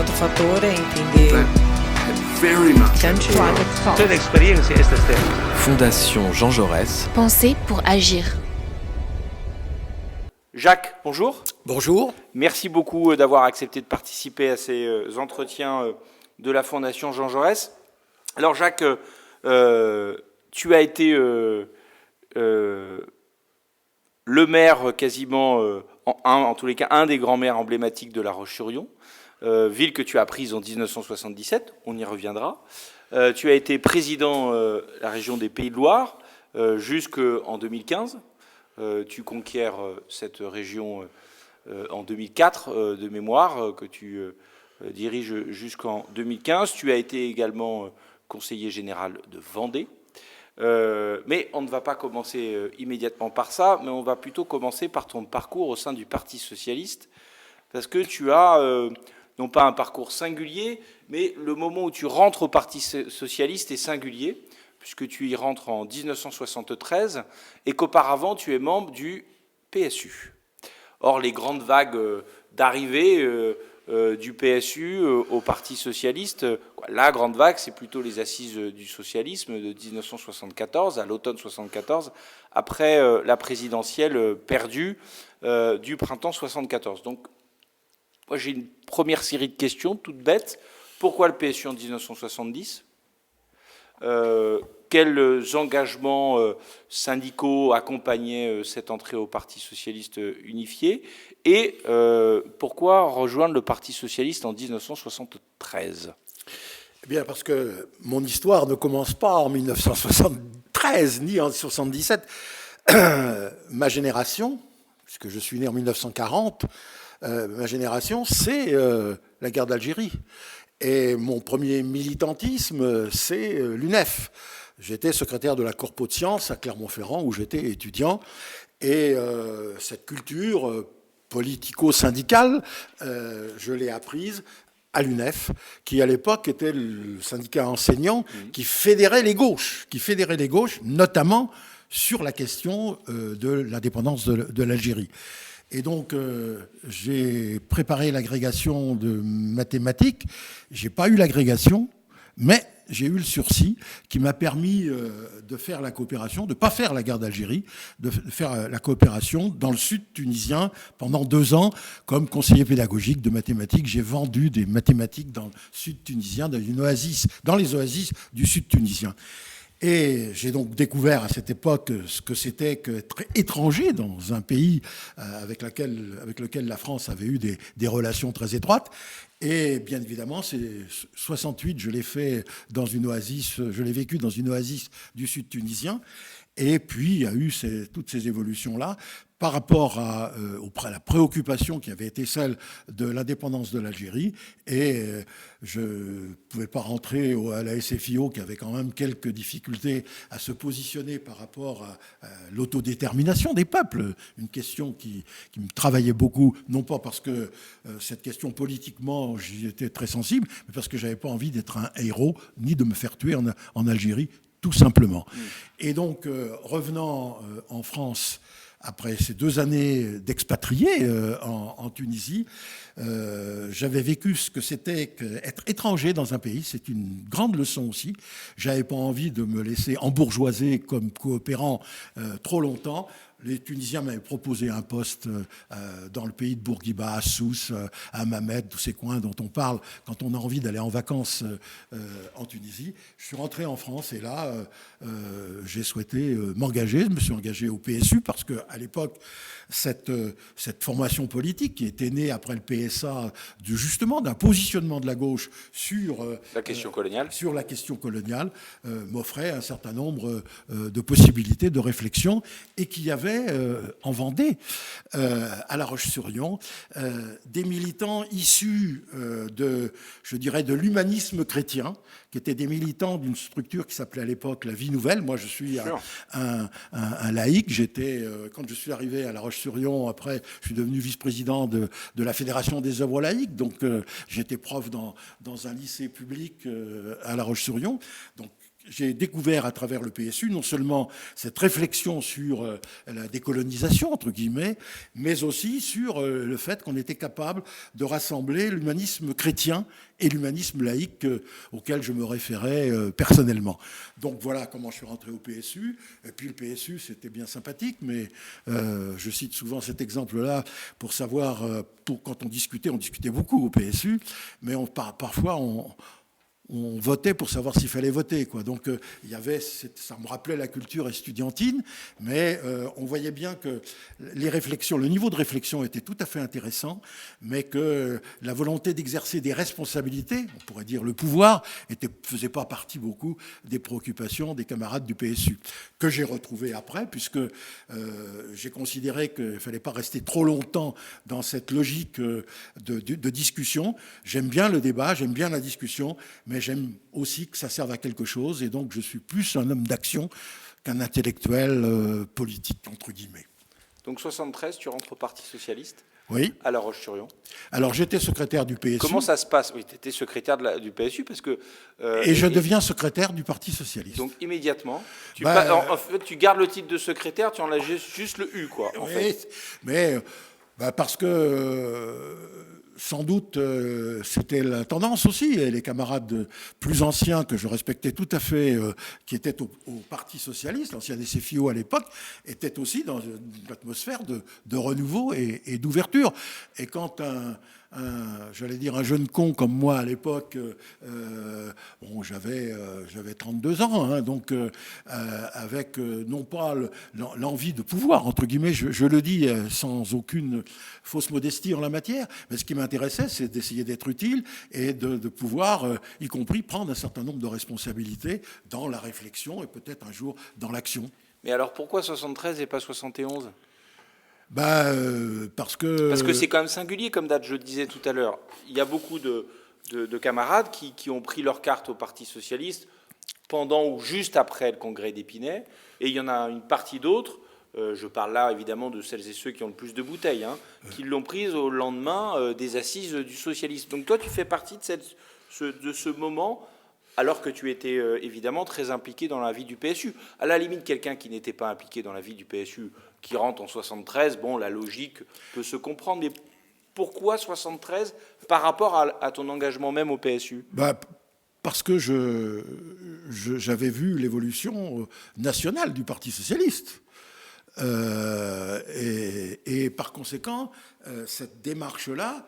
outro fator é entender que antes Toda experiência é esta step. Fondation Jean Jaurès. Penser pour agir. Jacques, bonjour. Bonjour. Merci beaucoup d'avoir accepté de participer à ces entretiens de la Fondation Jean Jaurès. Alors Jacques, tu as été le maire quasiment, en tous les cas, un des grands maires emblématiques de La Roche-sur-Yon, ville que tu as prise en 1977, on y reviendra. Tu as été président de la région des Pays de Loire jusqu'en 2015. Tu conquiers cette région en 2004 de mémoire, que tu diriges jusqu'en 2015. Tu as été également conseiller général de Vendée. Mais on ne va pas commencer immédiatement par ça, mais on va plutôt commencer par ton parcours au sein du Parti socialiste, parce que tu as non pas un parcours singulier, mais le moment où tu rentres au Parti socialiste est singulier, puisque tu y rentres en 1973, et qu'auparavant tu es membre du PSU. Or, les grandes vagues d'arrivée du PSU au Parti socialiste, la grande vague, c'est plutôt les assises du socialisme de 1974, à l'automne 1974, après la présidentielle perdue du printemps 1974. Donc, moi j'ai une première série de questions, toutes bêtes. Pourquoi le PSU en 1970 ? Quels engagements syndicaux accompagnaient cette entrée au Parti socialiste unifié, et pourquoi rejoindre le Parti socialiste en 1973 ? Eh bien, parce que mon histoire ne commence pas en 1973 ni en 1977. Ma génération, puisque je suis né en 1940, ma génération, c'est la guerre d'Algérie. Et mon premier militantisme, c'est l'UNEF. J'étais secrétaire de la Corpo de Sciences à Clermont-Ferrand, où j'étais étudiant. Et cette culture politico-syndicale, je l'ai apprise à l'UNEF, qui à l'époque était le syndicat enseignant qui fédérait les gauches, notamment sur la question de l'indépendance de l'Algérie. Et donc, j'ai préparé l'agrégation de mathématiques. J'ai pas eu l'agrégation, mais j'ai eu le sursis qui m'a permis de faire la coopération, de pas faire la guerre d'Algérie, de faire la coopération dans le sud tunisien pendant 2 ans comme conseiller pédagogique de mathématiques. J'ai vendu des mathématiques dans le sud tunisien, dans les oasis du sud tunisien. Et j'ai donc découvert à cette époque ce que c'était qu'être étranger dans un pays avec lequel la France avait eu des relations très étroites. Et bien évidemment, c'est 68, je l'ai vécu dans une oasis du sud tunisien. Et puis, il y a eu toutes ces évolutions-là par rapport à la préoccupation qui avait été celle de l'indépendance de l'Algérie. Et je ne pouvais pas rentrer à la SFIO, qui avait quand même quelques difficultés à se positionner par rapport à l'autodétermination des peuples. Une question qui me travaillait beaucoup, non pas parce que cette question politiquement, j'y étais très sensible, mais parce que je n'avais pas envie d'être un héros, ni de me faire tuer en Algérie, tout simplement. Et donc, revenant en France, après ces 2 années d'expatrié en Tunisie, j'avais vécu ce que c'était qu'être étranger dans un pays. C'est une grande leçon aussi. J'avais pas envie de me laisser embourgeoiser comme coopérant trop longtemps. Les Tunisiens m'avaient proposé un poste dans le pays de Bourguiba, à Sousse, à Mamet, tous ces coins dont on parle quand on a envie d'aller en vacances en Tunisie. Je suis rentré en France et là, j'ai souhaité m'engager. Je me suis engagé au PSU parce qu'à l'époque, cette formation politique qui était née après le PSA, justement d'un positionnement de la gauche sur la question coloniale, m'offrait un certain nombre de possibilités de réflexion, et qu'il y avait en Vendée, à La Roche-sur-Yon, des militants issus de l'humanisme chrétien, qui étaient des militants d'une structure qui s'appelait à l'époque la Vie Nouvelle. Moi, je suis un laïc. Quand je suis arrivé à La Roche-sur-Yon, après, je suis devenu vice-président de la Fédération des œuvres laïques. Donc, j'étais prof dans un lycée public à La Roche-sur-Yon. Donc, j'ai découvert à travers le PSU non seulement cette réflexion sur la décolonisation, entre guillemets, mais aussi sur le fait qu'on était capable de rassembler l'humanisme chrétien et l'humanisme laïque auquel je me référais personnellement. Donc voilà comment je suis rentré au PSU. Et puis le PSU, c'était bien sympathique, mais je cite souvent cet exemple-là pour savoir, quand on discutait beaucoup au PSU, mais parfois on votait pour savoir s'il fallait voter, quoi. Donc il y avait, ça me rappelait la culture estudiantine, mais on voyait bien que le niveau de réflexion était tout à fait intéressant, mais que la volonté d'exercer des responsabilités, on pourrait dire le pouvoir, faisait pas partie beaucoup des préoccupations des camarades du PSU, que j'ai retrouvé après, puisque j'ai considéré qu'il fallait pas rester trop longtemps dans cette logique de discussion. J'aime bien le débat, j'aime bien la discussion, mais j'aime aussi que ça serve à quelque chose, et donc je suis plus un homme d'action qu'un intellectuel politique, entre guillemets. Donc 73, tu rentres au Parti Socialiste, Oui. à La Roche-sur-Yon. Alors j'étais secrétaire du PSU. Comment ça se passe? Oui, tu étais secrétaire du PSU, parce que... et je deviens secrétaire du Parti Socialiste. Donc immédiatement, en fait, tu gardes le titre de secrétaire, tu enlèves juste le U, quoi. En fait. Mais parce que... sans doute, c'était la tendance aussi. Et les camarades plus anciens, que je respectais tout à fait, qui étaient au Parti Socialiste, l'ancien SFIO à l'époque, étaient aussi dans une atmosphère de renouveau et d'ouverture. Et quand j'allais dire un jeune con comme moi à l'époque, j'avais 32 ans, hein, donc avec non pas l'envie de pouvoir, entre guillemets, je le dis sans aucune fausse modestie en la matière, mais ce qui m'intéressait, c'est d'essayer d'être utile et de pouvoir, y compris, prendre un certain nombre de responsabilités dans la réflexion et peut-être un jour dans l'action. Mais alors pourquoi 73 et pas 71 ? Parce que c'est quand même singulier comme date, je le disais tout à l'heure. Il y a beaucoup de camarades qui ont pris leur carte au Parti Socialiste pendant ou juste après le congrès d'Épinay, et il y en a une partie d'autres, je parle là évidemment de celles et ceux qui ont le plus de bouteilles, hein, qui l'ont prise au lendemain des assises du socialisme. Donc toi, tu fais partie de ce moment, alors que tu étais évidemment très impliqué dans la vie du PSU. À la limite, quelqu'un qui n'était pas impliqué dans la vie du PSU, qui rentre en 73, bon, la logique peut se comprendre, mais pourquoi 73 par rapport à ton engagement même au PSU ? Parce que j'avais vu l'évolution nationale du Parti Socialiste. Et par conséquent, cette démarche-là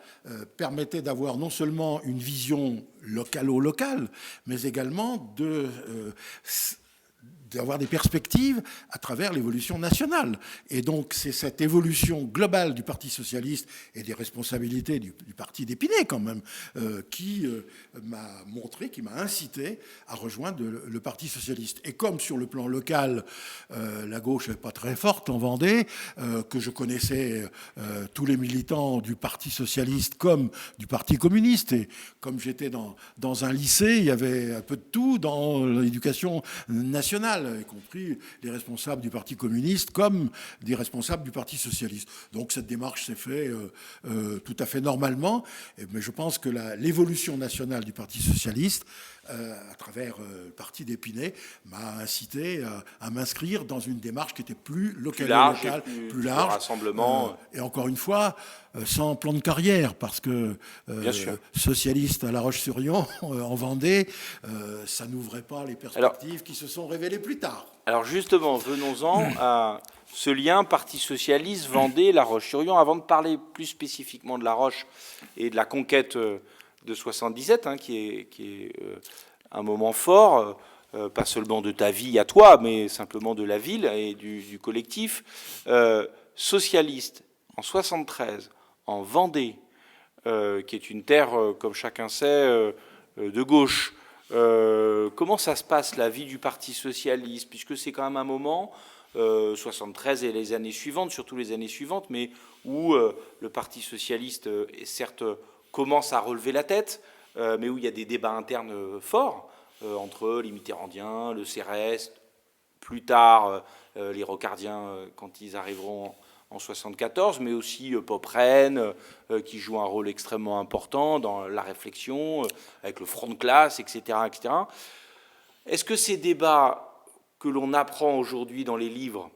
permettait d'avoir non seulement une vision locale, mais également d'avoir des perspectives à travers l'évolution nationale. Et donc, c'est cette évolution globale du Parti Socialiste et des responsabilités du parti d'Épinay, quand même, qui m'a montré, qui m'a incité à rejoindre le Parti Socialiste. Et comme sur le plan local, la gauche n'est pas très forte en Vendée, que je connaissais tous les militants du Parti Socialiste comme du Parti communiste, et comme j'étais dans un lycée, il y avait un peu de tout dans l'éducation nationale, y compris les responsables du Parti communiste comme des responsables du Parti socialiste. Donc cette démarche s'est faite tout à fait normalement, mais je pense que l'évolution nationale du Parti socialiste, à travers le parti d'Épinay, m'a incité à m'inscrire dans une démarche qui était plus locale, plus large, rassemblement. Et encore une fois, sans plan de carrière, parce que socialiste à La Roche-sur-Yon, en Vendée, ça n'ouvrait pas les perspectives qui se sont révélées plus tard. Alors justement, venons-en à ce lien Parti Socialiste, Vendée, La Roche-sur-Yon. Avant de parler plus spécifiquement de La Roche et de la conquête de 77, hein, qui est un moment fort, pas seulement de ta vie à toi, mais simplement de la ville et du collectif. Socialiste, en 73, en Vendée, qui est une terre, comme chacun sait, de gauche. Comment ça se passe, la vie du Parti Socialiste, puisque c'est quand même un moment, 73 et les années suivantes, surtout les années suivantes, mais où le Parti Socialiste est certes commence à relever la tête, mais où il y a des débats internes forts entre les mitterrandiens, le CRS, plus tard les rocardiens quand ils arriveront en 74, mais aussi Popren, qui joue un rôle extrêmement important dans la réflexion, avec le front de classe, etc., etc. Est-ce que ces débats que l'on apprend aujourd'hui dans les livres,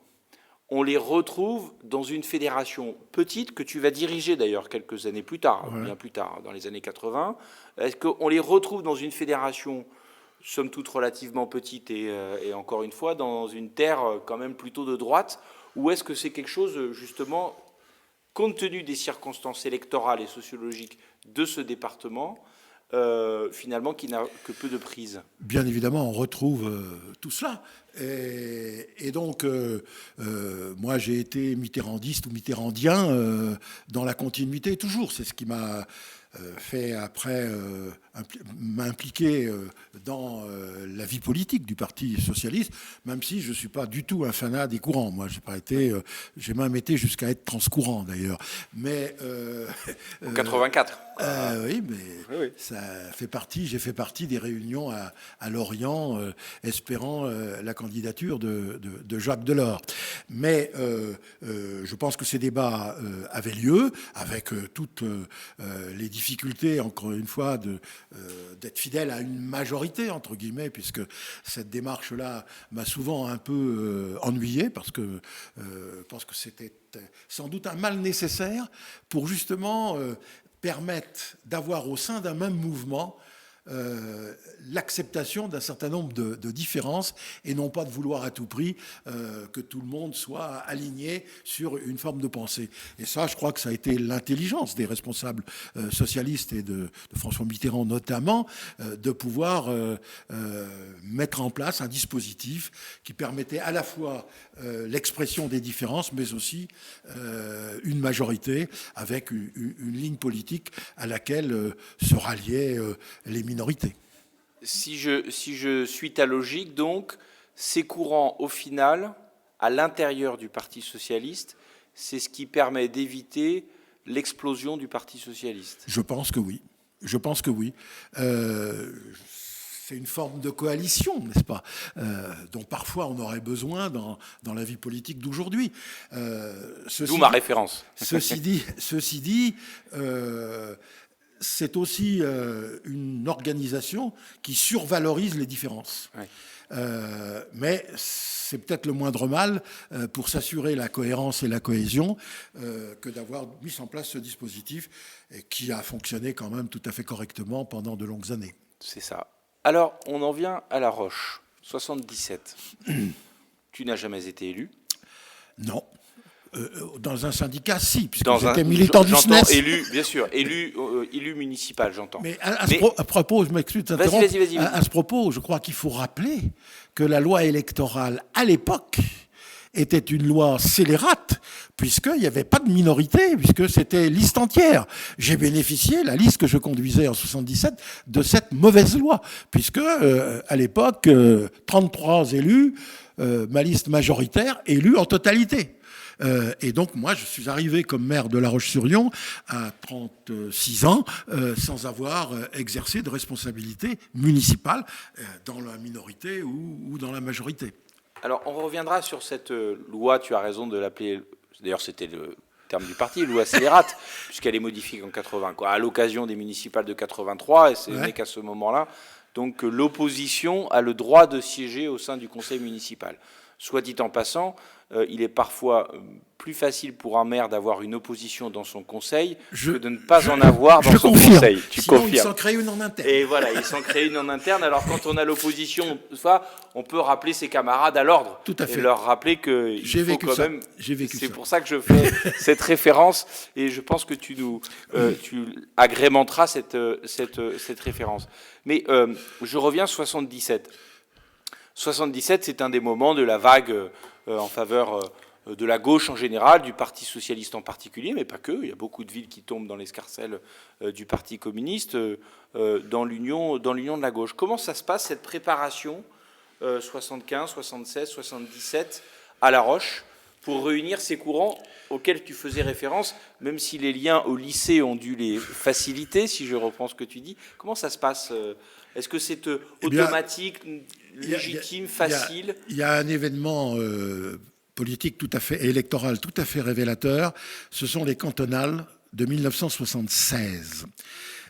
on les retrouve dans une fédération petite que tu vas diriger d'ailleurs quelques années plus tard, bien plus tard, dans les années 80. Est-ce qu'on les retrouve dans une fédération, somme toute relativement petite et encore une fois, dans une terre quand même plutôt de droite, ou est-ce que c'est quelque chose, justement, compte tenu des circonstances électorales et sociologiques de ce département, finalement, qui n'a que peu de prise? Bien évidemment, on retrouve tout cela. Et donc, moi, j'ai été mitterrandiste ou mitterrandien dans la continuité, toujours. C'est ce qui m'a fait, après, m'impliquer dans la vie politique du Parti socialiste, même si je ne suis pas du tout un fanat des courants. Moi, j'ai même été jusqu'à être transcourant, d'ailleurs. Mais... en 84. Oui, mais oui. J'ai fait partie des réunions à Lorient, espérant la candidature de Jacques Delors. Mais je pense que ces débats avaient lieu, avec toutes les difficultés, encore une fois, d'être fidèle à une majorité, entre guillemets, puisque cette démarche-là m'a souvent un peu ennuyé, parce que je pense que c'était sans doute un mal nécessaire pour justement... permettent d'avoir au sein d'un même mouvement l'acceptation d'un certain nombre de différences et non pas de vouloir à tout prix que tout le monde soit aligné sur une forme de pensée. Et ça, je crois que ça a été l'intelligence des responsables socialistes et de François Mitterrand notamment, de pouvoir mettre en place un dispositif qui permettait à la fois l'expression des différences, mais aussi une majorité avec une ligne politique à laquelle se ralliaient les minorités. Si je suis ta logique, donc, ces courants, au final, à l'intérieur du Parti socialiste, c'est ce qui permet d'éviter l'explosion du Parti socialiste. Je pense que oui. Je pense que oui. C'est une forme de coalition, n'est-ce pas, dont parfois on aurait besoin dans la vie politique d'aujourd'hui. D'où ma référence. Ceci dit, c'est aussi une organisation qui survalorise les différences. Oui. Mais c'est peut-être le moindre mal pour s'assurer la cohérence et la cohésion que d'avoir mis en place ce dispositif qui a fonctionné quand même tout à fait correctement pendant de longues années. C'est ça. Alors, on en vient à La Roche, 77. Tu n'as jamais été élu? Non. Dans un syndicat, si, puisque j'étais militant du SNES. J'entends élu, bien sûr, élu municipal, j'entends. Mais à propos, je m'excuse de t'interrompre. Vas-y. À ce propos, je crois qu'il faut rappeler que la loi électorale, à l'époque, était une loi scélérate, puisqu'il n'y avait pas de minorité, puisque c'était liste entière. J'ai bénéficié, la liste que je conduisais en 77, de cette mauvaise loi, puisque, à l'époque, 33 élus, ma liste majoritaire, élue en totalité. Et donc, moi, je suis arrivé comme maire de La Roche-sur-Yon à 36 ans, sans avoir exercé de responsabilité municipale dans la minorité ou dans la majorité. Alors, on reviendra sur cette loi, tu as raison de l'appeler, d'ailleurs c'était le terme du parti, loi scélérate, puisqu'elle est modifiée en 80, à l'occasion des municipales de 83, et c'est n'est qu'à ce moment-là. Donc, l'opposition a le droit de siéger au sein du conseil municipal. Soit dit en passant, il est parfois plus facile pour un maire d'avoir une opposition dans son conseil que de ne pas en avoir dans son conseil. Tu confirmes. Il s'en crée une en interne. Et voilà, il s'en crée une en interne. Alors quand on a l'opposition, on peut rappeler ses camarades à l'ordre. Tout à fait. Et leur rappeler qu'il faut quand même... C'est pour ça que je fais cette référence. Et je pense que tu agrémenteras cette référence. Mais je reviens à 77. 77, c'est un des moments de la vague en faveur de la gauche en général, du Parti socialiste en particulier, mais pas que. Il y a beaucoup de villes qui tombent dans l'escarcelle du Parti communiste, dans l'union de la gauche. Comment ça se passe, cette préparation 75, 76, 77 à La Roche pour réunir ces courants auxquels tu faisais référence, même si les liens au lycée ont dû les faciliter, si je reprends ce que tu dis. Comment ça se passe ? Est-ce que c'est automatique, légitime, facile ? Il y a un événement politique tout à fait, électoral tout à fait révélateur. Ce sont les cantonales de 1976.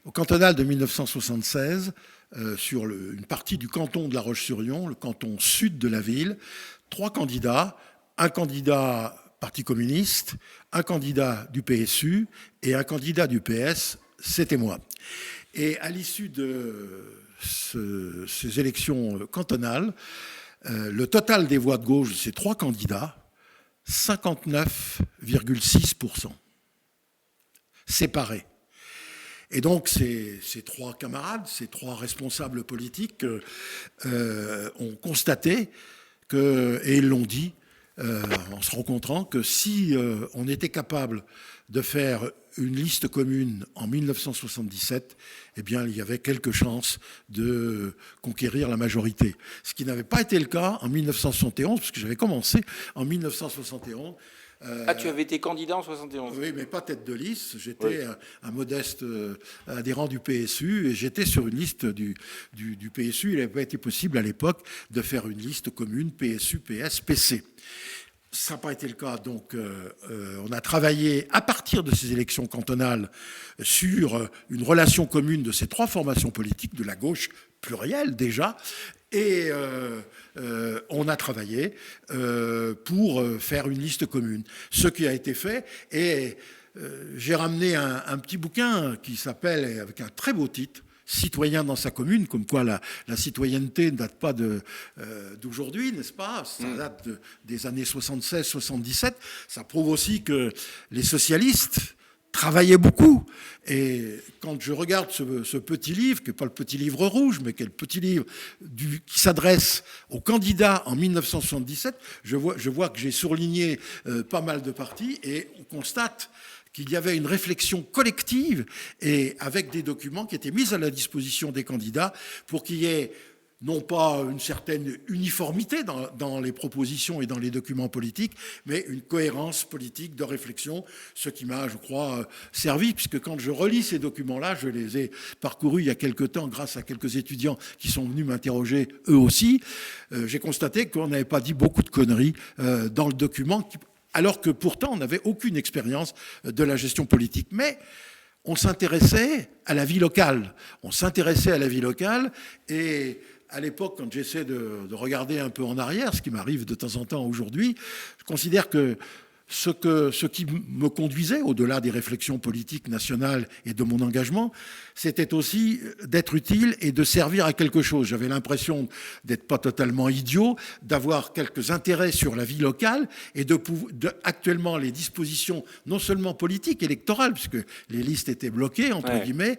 Au cantonal de 1976, sur une partie du canton de La Roche-sur-Yon, le canton sud de la ville, 3 candidats, un candidat Parti communiste, un candidat du PSU et un candidat du PS, c'était moi. Et à l'issue de ces élections cantonales, le total des voix de gauche de ces 3 candidats, 59,6%. Séparés. Et donc ces 3 camarades, ces 3 responsables politiques ont constaté et ils l'ont dit en se rencontrant, que si on était capable de faire une liste commune en 1977, eh bien, il y avait quelques chances de conquérir la majorité. Ce qui n'avait pas été le cas en 1971, parce que j'avais commencé en 1971. Tu avais été candidat en 71 ? Oui, mais pas tête de liste. J'étais un modeste adhérent du PSU et j'étais sur une liste du PSU. Il n'avait pas été possible à l'époque de faire une liste commune PSU, PS, PC. Ça n'a pas été le cas. Donc, on a travaillé à partir de ces élections cantonales sur une relation commune de ces 3 formations politiques, de la gauche plurielle déjà, et on a travaillé pour faire une liste commune. Ce qui a été fait, et j'ai ramené un petit bouquin qui s'appelle, avec un très beau titre, Citoyen dans sa commune, comme quoi la citoyenneté ne date pas d'aujourd'hui, n'est-ce pas ? Ça date des années 76-77. Ça prouve aussi que les socialistes travaillaient beaucoup. Et quand je regarde ce petit livre, qui n'est pas le petit livre rouge, mais qui est le petit livre qui s'adresse aux candidats en 1977, je vois que j'ai surligné pas mal de parties, et on constate qu'il y avait une réflexion collective et avec des documents qui étaient mis à la disposition des candidats pour qu'il y ait non pas une certaine uniformité dans les propositions et dans les documents politiques, mais une cohérence politique de réflexion, ce qui m'a, je crois, servi, puisque quand je relis ces documents-là, je les ai parcourus il y a quelque temps grâce à quelques étudiants qui sont venus m'interroger eux aussi, j'ai constaté qu'on n'avait pas dit beaucoup de conneries dans le document, alors que pourtant on n'avait aucune expérience de la gestion politique. Mais on s'intéressait à la vie locale. Et à l'époque, quand j'essaie de regarder un peu en arrière, ce qui m'arrive de temps en temps aujourd'hui, je considère que ce qui me conduisait, au-delà des réflexions politiques nationales et de mon engagement, c'était aussi d'être utile et de servir à quelque chose. J'avais l'impression d'être pas totalement idiot, d'avoir quelques intérêts sur la vie locale et actuellement les dispositions, non seulement politiques, électorales, puisque les listes étaient bloquées, entre guillemets,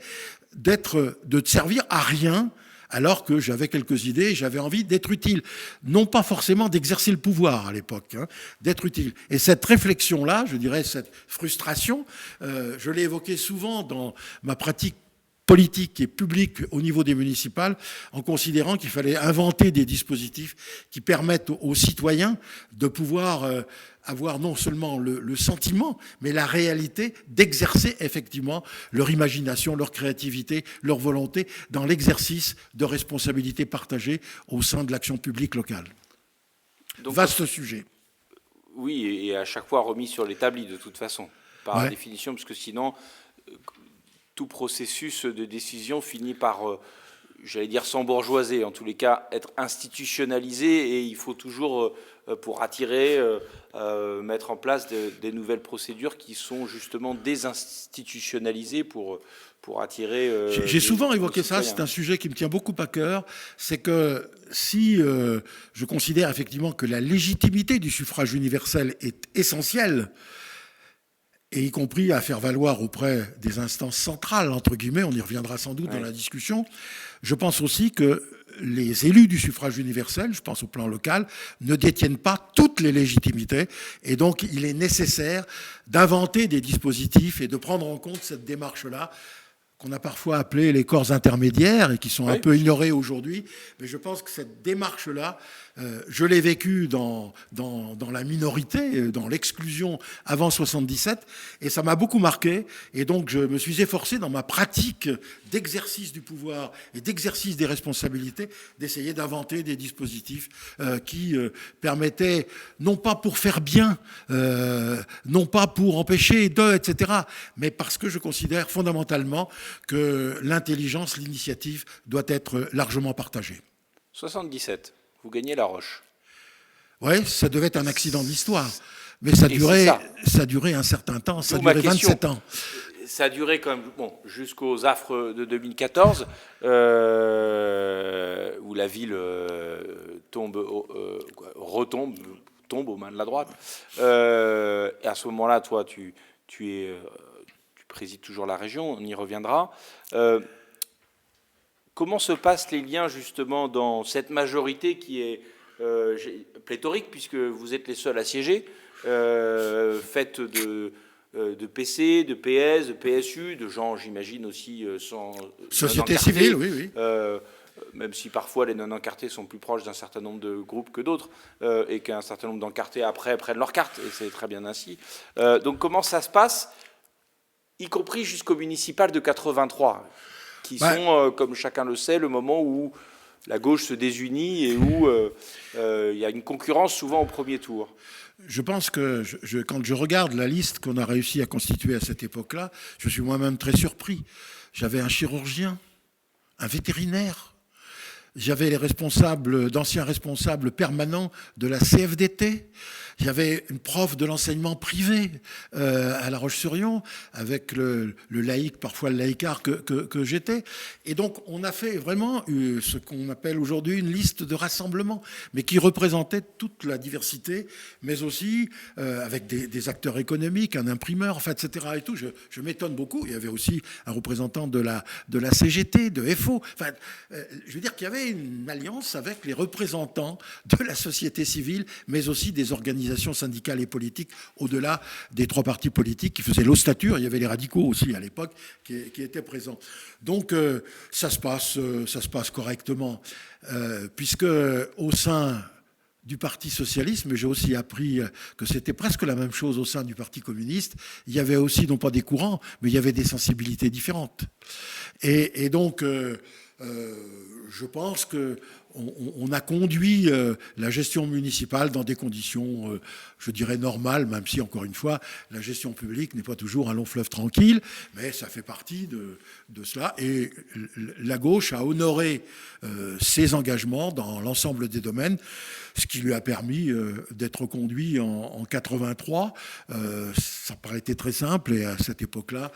de servir à rien, alors que j'avais quelques idées, j'avais envie d'être utile. Non pas forcément d'exercer le pouvoir à l'époque, d'être utile. Et cette réflexion-là, je dirais cette frustration, je l'ai évoquée souvent dans ma pratique politique et publique au niveau des municipales, en considérant qu'il fallait inventer des dispositifs qui permettent aux citoyens de pouvoir avoir non seulement le sentiment, mais la réalité d'exercer effectivement leur imagination, leur créativité, leur volonté dans l'exercice de responsabilités partagées au sein de l'action publique locale. Donc, vaste sujet. Oui, et à chaque fois remis sur l'établi de toute façon, par définition, parce que sinon, tout processus de décision finit par, j'allais dire, s'embourgeoiser, en tous les cas, être institutionnalisé, et il faut toujours, pour attirer, mettre en place des nouvelles procédures qui sont justement désinstitutionnalisées pour attirer... J'ai souvent évoqué ça, c'est un sujet qui me tient beaucoup à cœur, c'est que si je considère effectivement que la légitimité du suffrage universel est essentielle, et y compris à faire valoir auprès des instances centrales, entre guillemets, on y reviendra sans doute dans la discussion, je pense aussi que les élus du suffrage universel, je pense au plan local, ne détiennent pas toutes les légitimités, et donc il est nécessaire d'inventer des dispositifs et de prendre en compte cette démarche-là, qu'on a parfois appelé les corps intermédiaires et qui sont un peu ignorés aujourd'hui. Mais je pense que cette démarche-là, je l'ai vécue dans la minorité, dans l'exclusion avant 77, et ça m'a beaucoup marqué. Et donc, je me suis efforcé dans ma pratique d'exercice du pouvoir et d'exercice des responsabilités d'essayer d'inventer des dispositifs qui permettaient, non pas pour faire bien, non pas pour empêcher etc., mais parce que je considère fondamentalement que l'intelligence, l'initiative doit être largement partagée. 77, vous gagnez La Roche. Oui, ça devait être un accident de l'histoire. Mais ça a duré un certain temps, ça a duré 27 ans. Ça a duré quand même jusqu'aux affres de 2014, où la ville tombe aux mains de la droite. Et à ce moment-là, toi, tu présides toujours la région, on y reviendra. Comment se passent les liens justement dans cette majorité qui est pléthorique, puisque vous êtes les seuls à siéger, faite de PC, de PS, de PSU, de gens, j'imagine, aussi sans... Société civile, oui. Même si parfois les non-encartés sont plus proches d'un certain nombre de groupes que d'autres, et qu'un certain nombre d'encartés après prennent leur carte, et c'est très bien ainsi. Donc comment ça se passe, y compris jusqu'au municipal de 83, qui sont, comme chacun le sait, le moment où la gauche se désunit et où il y a une concurrence souvent au premier tour. Je pense que quand je regarde la liste qu'on a réussi à constituer à cette époque-là, je suis moi-même très surpris. J'avais un chirurgien, un vétérinaire, j'avais d'anciens responsables permanents de la CFDT. J'avais une prof de l'enseignement privé à La Roche-sur-Yon, avec le laïc, parfois le laïcard que j'étais. Et donc, on a fait vraiment ce qu'on appelle aujourd'hui une liste de rassemblement, mais qui représentait toute la diversité, mais aussi avec des acteurs économiques, un imprimeur, enfin, etc. Et tout. Je m'étonne beaucoup. Il y avait aussi un représentant de la CGT, de FO. Enfin, je veux dire qu'il y avait une alliance avec les représentants de la société civile, mais aussi des organisations syndicales et politiques, au-delà des trois partis politiques qui faisaient l'ossature. Il y avait les radicaux aussi à l'époque qui étaient présents. Donc ça se passe correctement, puisque au sein du Parti socialiste, mais j'ai aussi appris que c'était presque la même chose au sein du Parti communiste. Il y avait aussi, non pas des courants, mais il y avait des sensibilités différentes. Et donc, je pense qu'on a conduit la gestion municipale dans des conditions, je dirais, normales, même si, encore une fois, la gestion publique n'est pas toujours un long fleuve tranquille, mais ça fait partie de cela. Et la gauche a honoré ses engagements dans l'ensemble des domaines, ce qui lui a permis d'être conduit en 83. Ça paraît très simple, et à cette époque-là,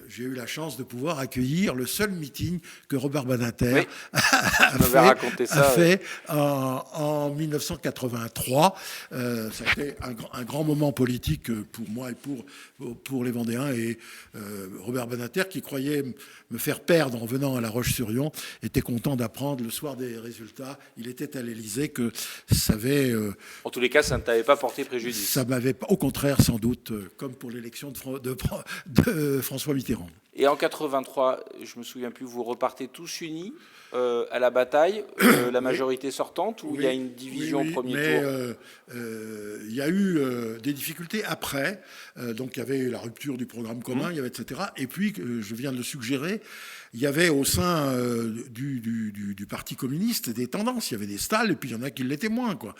j'ai eu la chance de pouvoir accueillir le seul meeting que Robert Badinter a fait en 1983. Ça a été un grand moment politique pour moi et pour les Vendéens. Et Robert Badinter, qui croyait me faire perdre en venant à La Roche-sur-Yon, était content d'apprendre le soir des résultats. Il était à l'Élysée que ça avait... en tous les cas, ça ne t'avait pas porté préjudice. Ça m'avait pas, au contraire, sans doute, comme pour l'élection de François Mitterrand. Et en 83, je me souviens plus, vous repartez tous unis à la bataille, la majorité sortante, ou il y a une division au premier tour? Il y a eu des difficultés après. Donc il y avait la rupture du programme commun, il y avait etc. Et puis, je viens de le suggérer, il y avait au sein du Parti communiste des tendances. Il y avait des stalles, et puis il y en a qui l'étaient moins, quoi.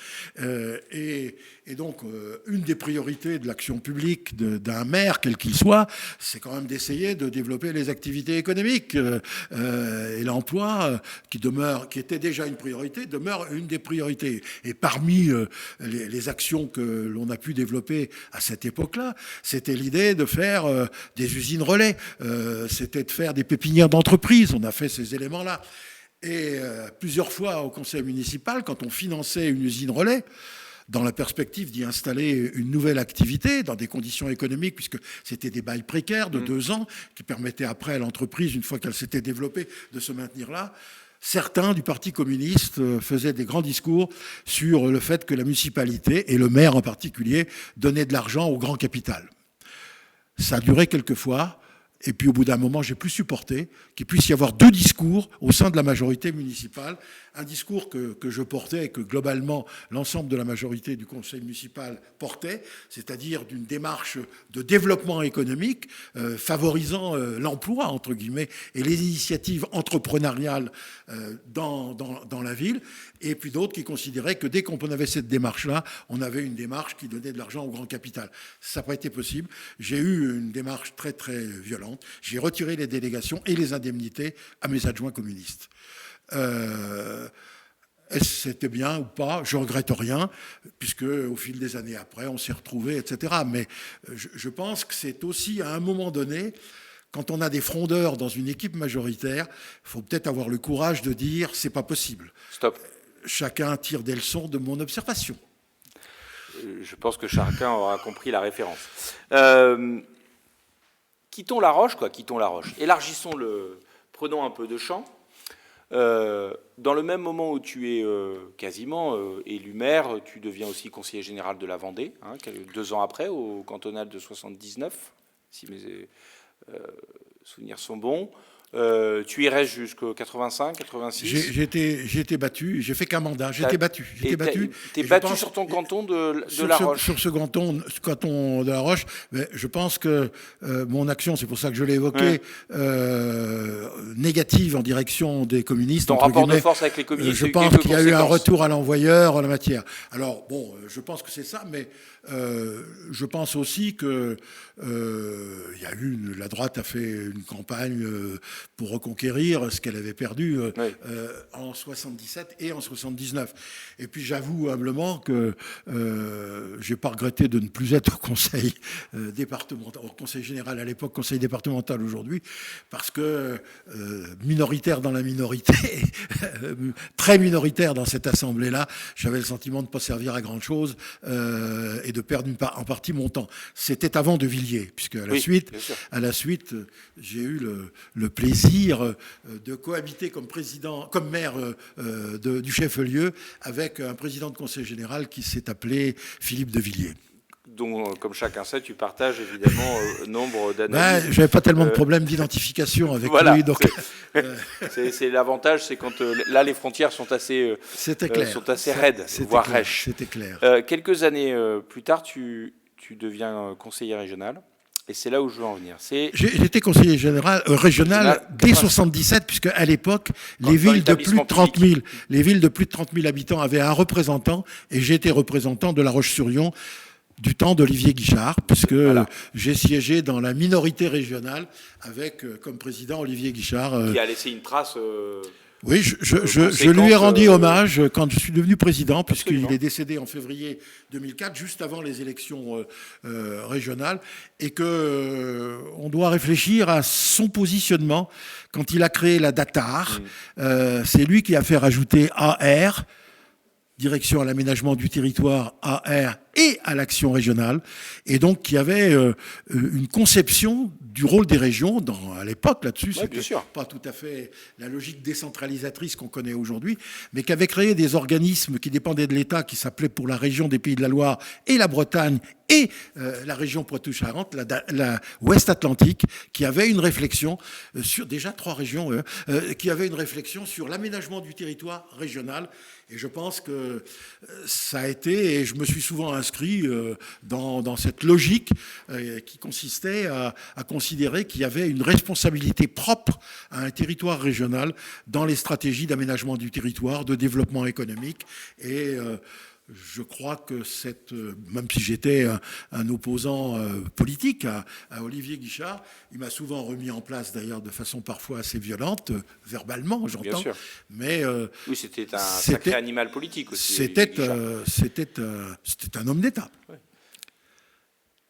Et donc, une des priorités de l'action publique d'un maire, quel qu'il soit, c'est quand même d'essayer de développer les activités économiques. Et l'emploi, qui était déjà une priorité, demeure une des priorités. Et parmi les actions que l'on a pu développer à cette époque-là, c'était l'idée de faire des usines relais, c'était de faire des pépinières d'entreprise. On a fait ces éléments-là. Et plusieurs fois au conseil municipal, quand on finançait une usine relais, dans la perspective d'y installer une nouvelle activité, dans des conditions économiques, puisque c'était des bails précaires de 2 ans, qui permettaient après à l'entreprise, une fois qu'elle s'était développée, de se maintenir là, certains du Parti communiste faisaient des grands discours sur le fait que la municipalité, et le maire en particulier, donnait de l'argent au grand capital. Ça a duré quelques fois. Et puis au bout d'un moment, j'ai plus supporté qu'il puisse y avoir 2 discours au sein de la majorité municipale, un discours que je portais et que globalement l'ensemble de la majorité du conseil municipal portait, c'est-à-dire d'une démarche de développement économique favorisant l'emploi, entre guillemets, et les initiatives entrepreneuriales dans la ville, et puis d'autres qui considéraient que dès qu'on avait cette démarche-là, on avait une démarche qui donnait de l'argent au grand capital. Ça n'a pas été possible. J'ai eu une démarche très, très violente. J'ai retiré les délégations et les indemnités à mes adjoints communistes. Est-ce que c'était bien ou pas? Je regrette rien, puisque au fil des années après, on s'est retrouvés, etc. Mais je pense que c'est aussi à un moment donné, quand on a des frondeurs dans une équipe majoritaire, il faut peut-être avoir le courage de dire c'est pas possible. Stop. Chacun tire des leçons de mon observation. Je pense que chacun aura compris la référence. Quittons la roche, quoi. Quittons la roche. Élargissons-le. Prenons un peu de champ. Dans le même moment où tu es quasiment élu maire, tu deviens aussi conseiller général de la Vendée, 2 ans après, au cantonal de 79, si mes souvenirs sont bons. Tu y restes jusqu'au 85, 86. J'ai été battu, j'ai fait qu'un mandat, j'étais battu. T'es battu sur ton canton de La Roche. Sur ce canton de La Roche, mais je pense que mon action, c'est pour ça que je l'ai évoqué, négative en direction des communistes. Ton rapport de force avec les communistes. Je pense qu'il y a eu un retour à l'envoyeur en la matière. Alors bon, je pense que c'est ça, mais je pense aussi que la droite a fait une campagne pour reconquérir ce qu'elle avait perdu en 77 et en 79. Et puis j'avoue humblement que j'ai pas regretté de ne plus être au conseil départemental, au conseil général à l'époque, conseil départemental aujourd'hui, parce que minoritaire dans la minorité, très minoritaire dans cette assemblée-là, j'avais le sentiment de ne pas servir à grand chose et de perdre en partie mon temps. C'était avant De Villiers, puisque à la suite, j'ai eu le plaisir de cohabiter comme maire du chef-lieu avec un président de conseil général qui s'est appelé Philippe De Villiers. dont, comme chacun sait, tu partages évidemment nombre d'analyses. J'avais pas tellement de problèmes d'identification avec lui. Donc c'est l'avantage, c'est quand là les frontières sont assez, raides, voire rêches. C'était clair. Quelques années plus tard, tu deviens conseiller régional. Et c'est là où je veux en venir. J'étais conseiller régional dès 77, puisque à l'époque, les villes de plus de 30 000 habitants avaient un représentant, et j'étais représentant de La Roche-sur-Yon du temps d'Olivier Guichard, puisque j'ai siégé dans la minorité régionale avec comme président Olivier Guichard. Qui a laissé une trace. Oui, je lui ai rendu hommage quand je suis devenu président, puisqu'il est décédé en février 2004, juste avant les élections régionales, et que on doit réfléchir à son positionnement quand il a créé la DATAR. C'est lui qui a fait rajouter AR, direction à l'aménagement du territoire, AR, et à l'action régionale, et donc qui avait une conception du rôle des régions à l'époque là-dessus, c'était pas tout à fait la logique décentralisatrice qu'on connaît aujourd'hui, mais qui avait créé des organismes qui dépendaient de l'État, qui s'appelaient pour la région des Pays de la Loire et la Bretagne et la région Poitou-Charentes, la Ouest Atlantique, qui avait une réflexion sur déjà 3 régions, qui avait une réflexion sur l'aménagement du territoire régional. Et je pense que ça a été, et je me suis souvent inscrit dans cette logique qui consistait à considérer qu'il y avait une responsabilité propre à un territoire régional dans les stratégies d'aménagement du territoire, de développement économique. Et je crois que même si j'étais un opposant politique à Olivier Guichard, il m'a souvent remis en place, d'ailleurs de façon parfois assez violente, verbalement, j'entends. Bien sûr. Mais oui, c'était un sacré animal politique aussi. C'était un homme d'État. Ouais.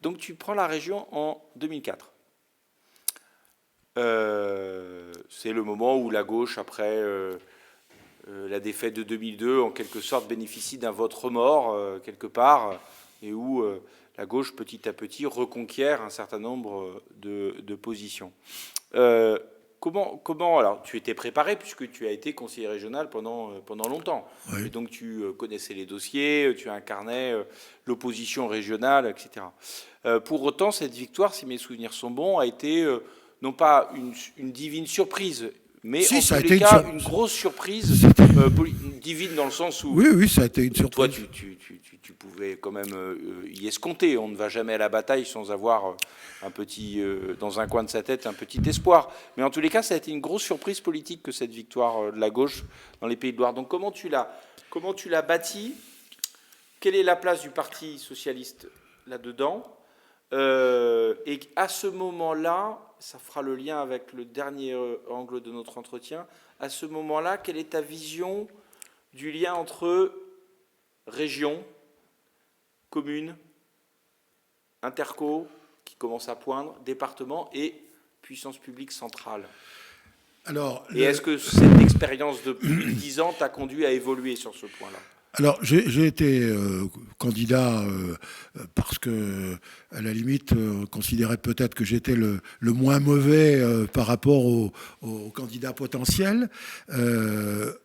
Donc tu prends la région en 2004. C'est le moment où la gauche, après la défaite de 2002, en quelque sorte, bénéficie d'un vote remords, quelque part, et où la gauche, petit à petit, reconquiert un certain nombre de positions. Comment alors, tu étais préparé, puisque tu as été conseiller régional pendant longtemps. Oui. Et donc, tu connaissais les dossiers, tu incarnais l'opposition régionale, etc. Pour autant, cette victoire, si mes souvenirs sont bons, a été non pas une divine surprise, Mais Si, en ça a tous été les cas, une grosse surprise, divine dans le sens où Oui, ça a été une surprise. toi, tu pouvais quand même y escompter. On ne va jamais à la bataille sans avoir un petit, dans un coin de sa tête, un petit espoir. Mais en tous les cas, ça a été une grosse surprise politique que cette victoire de la gauche dans les Pays de Loire. Donc comment tu l'as bâtie? Quelle est la place du Parti socialiste là-dedans? Et à ce moment-là, ça fera le lien avec le dernier angle de notre entretien, à ce moment-là, quelle est ta vision du lien entre région, commune, interco, qui commence à poindre, département et puissance publique centrale? Alors, et est-ce que cette expérience de plus de 10 ans t'a conduit à évoluer sur ce point-là? Alors, j'ai été candidat parce que, à la limite, on considérait peut-être que j'étais le moins mauvais par rapport aux candidats potentiels.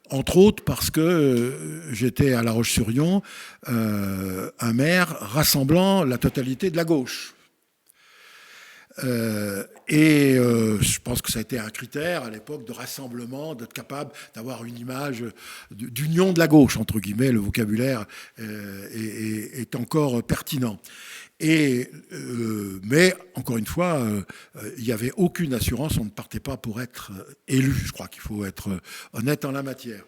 Entre autres parce que j'étais à La Roche-sur-Yon un maire rassemblant la totalité de la gauche. Je pense que ça a été un critère à l'époque de rassemblement, d'être capable d'avoir une image d'union de la gauche, entre guillemets, le vocabulaire est encore pertinent. Mais, encore une fois, il n'y avait aucune assurance, on ne partait pas pour être élu. Je crois qu'il faut être honnête en la matière.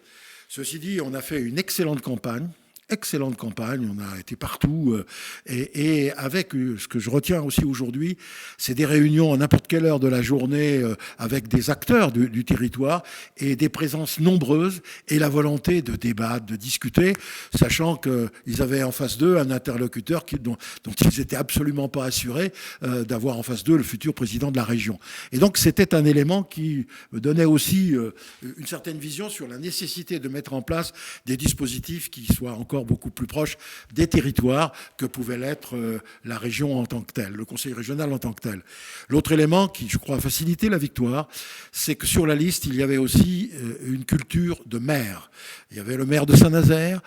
Ceci dit, on a fait une excellente campagne, on a été partout, et avec ce que je retiens aussi aujourd'hui, c'est des réunions à n'importe quelle heure de la journée avec des acteurs du territoire et des présences nombreuses et la volonté de débattre, de discuter, sachant qu'ils avaient en face d'eux un interlocuteur dont ils n'étaient absolument pas assurés d'avoir en face d'eux le futur président de la région. Et donc c'était un élément qui me donnait aussi une certaine vision sur la nécessité de mettre en place des dispositifs qui soient encore beaucoup plus proche des territoires que pouvait l'être la région en tant que telle, le conseil régional en tant que tel. L'autre élément qui, je crois, a facilité la victoire, c'est que sur la liste, il y avait aussi une culture de maire. Il y avait le maire de Saint-Nazaire,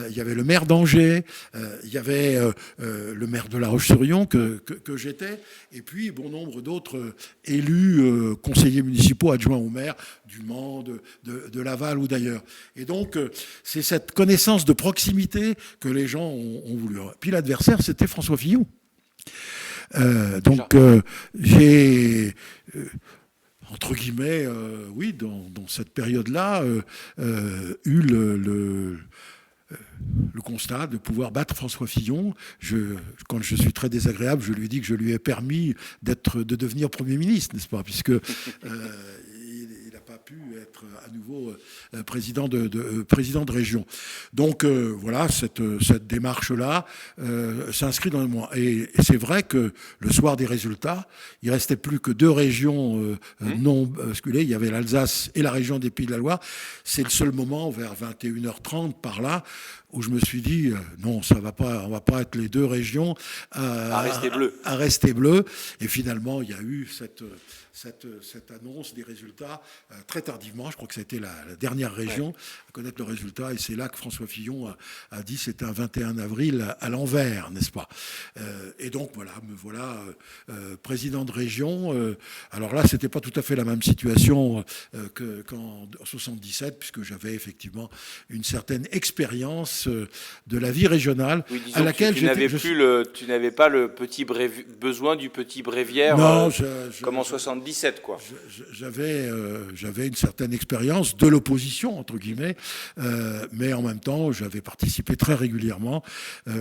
il y avait le maire d'Angers, il y avait le maire de La Roche-sur-Yon que j'étais, et puis bon nombre d'autres élus, conseillers municipaux adjoints au maire du Mans, de Laval ou d'ailleurs. Et donc, c'est cette connaissance de proximité que les gens ont voulu. Puis l'adversaire, c'était François Fillon. J'ai, entre guillemets, oui, dans cette période-là, eu le constat de pouvoir battre François Fillon. Quand je suis très désagréable, je lui dis que je lui ai permis de devenir Premier ministre, n'est-ce pas? Puisque il n'a pas pu être à nouveau président de région. Donc voilà, cette démarche-là s'inscrit dans le mois. Et c'est vrai que le soir des résultats, il ne restait plus que 2 régions non basculées. Il y avait l'Alsace et la région des Pays de la Loire. C'est le seul moment, vers 21h30 par là, où je me suis dit, non, ça va pas, on va pas être les 2 régions à rester bleu. Et finalement, il y a eu cette annonce des résultats très tardivement. Je crois que c'était la dernière région à connaître le résultat. Et c'est là que François Fillon a dit c'était un 21 avril à l'envers, n'est-ce pas? Et donc, me voilà président de région. Alors là, c'était pas tout à fait la même situation qu'en 77, puisque j'avais effectivement une certaine expérience de la vie régionale, oui, à laquelle tu n'avais pas le besoin du petit bréviaire comme en 77, quoi. J'avais une certaine expérience de l'opposition, entre guillemets, mais en même temps, j'avais participé très régulièrement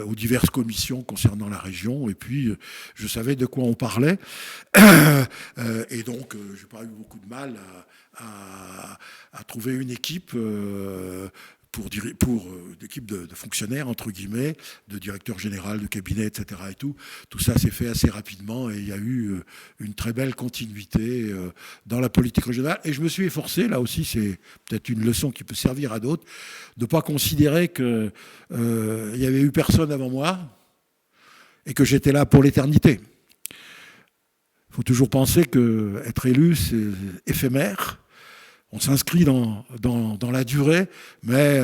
aux diverses commissions concernant la région, et puis je savais de quoi on parlait, et donc j'ai pas eu beaucoup de mal à trouver une équipe pour l'équipe de fonctionnaires, entre guillemets, de directeur général, de cabinet, etc. Et tout ça s'est fait assez rapidement et il y a eu une très belle continuité dans la politique régionale. Et je me suis efforcé, là aussi, c'est peut-être une leçon qui peut servir à d'autres, de ne pas considérer qu'il n'y avait eu personne avant moi et que j'étais là pour l'éternité. Il faut toujours penser qu'être élu, c'est éphémère. On s'inscrit dans la durée, mais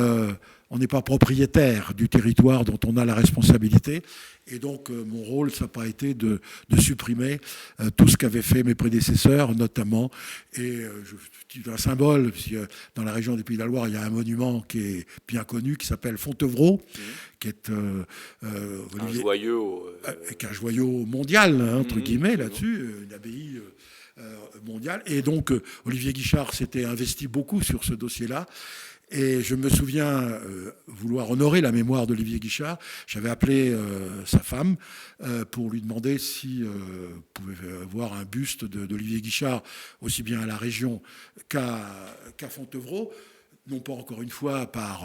on n'est pas propriétaire du territoire dont on a la responsabilité. Et donc, mon rôle, ça n'a pas été de supprimer tout ce qu'avaient fait mes prédécesseurs, notamment. Et c'est un symbole, puisque dans la région des Pays de la Loire, il y a un monument qui est bien connu, qui s'appelle Fontevraud, qui est un joyau, avec un joyau mondial, entre guillemets, là-dessus, une abbaye mondiale. Et donc, Olivier Guichard s'était investi beaucoup sur ce dossier-là. Et je me souviens vouloir honorer la mémoire d'Olivier Guichard. J'avais appelé sa femme pour lui demander si pouvait voir un buste d'Olivier Guichard aussi bien à la région qu'à Fontevraud. Non pas encore une fois par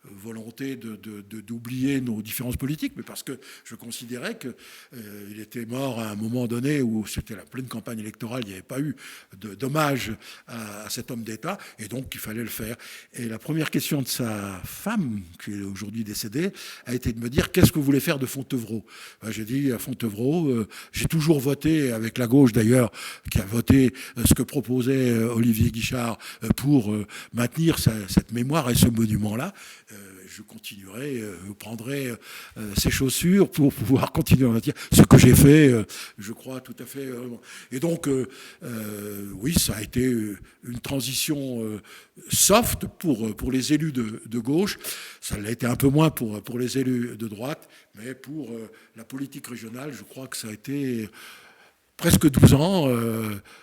volonté d'oublier nos différences politiques, mais parce que je considérais qu'il était mort à un moment donné où c'était la pleine campagne électorale, il n'y avait pas eu d'hommage à cet homme d'État, et donc il fallait le faire. Et la première question de sa femme, qui est aujourd'hui décédée, a été de me dire « Qu'est-ce que vous voulez faire de Fontevraud ?» J'ai dit à Fontevraud, j'ai toujours voté, avec la gauche d'ailleurs, qui a voté ce que proposait Olivier Guichard pour maintenir cette mémoire et ce monument-là. Je continuerai, je prendrai ces chaussures pour pouvoir continuer à bâtir ce que j'ai fait, je crois, tout à fait. Et donc, oui, ça a été une transition soft pour les élus de gauche. Ça l'a été un peu moins pour les élus de droite, mais pour la politique régionale, je crois que ça a été presque 12 ans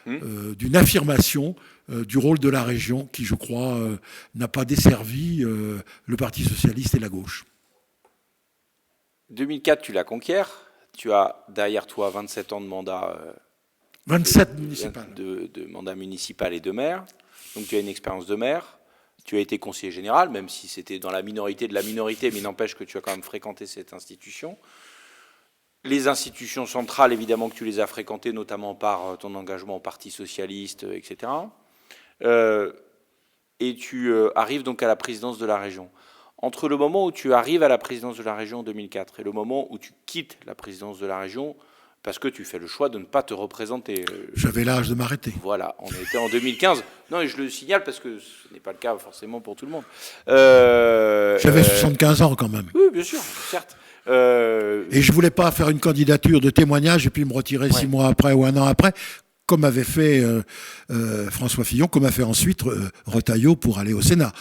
d'une affirmation du rôle de la région qui, je crois, n'a pas desservi le Parti socialiste et la gauche. 2004, tu la conquiers. Tu as derrière toi 27 ans de mandat 27 municipal. De mandat municipal et de maire. Donc tu as une expérience de maire. Tu as été conseiller général, même si c'était dans la minorité de la minorité, mais n'empêche que tu as quand même fréquenté cette institution. Les institutions centrales, évidemment que tu les as fréquentées, notamment par ton engagement au Parti socialiste, etc. Et tu arrives donc à la présidence de la région. Entre le moment où tu arrives à la présidence de la région en 2004 et le moment où tu quittes la présidence de la région, parce que tu fais le choix de ne pas te représenter. J'avais l'âge de m'arrêter. Voilà, on était en 2015. Non, et je le signale parce que ce n'est pas le cas forcément pour tout le monde. J'avais 75 ans quand même. Oui, bien sûr, certes. Et je ne voulais pas faire une candidature de témoignage et puis me retirer 6 mois après ou 1 an après, comme avait fait François Fillon, comme a fait ensuite Retailleau pour aller au Sénat.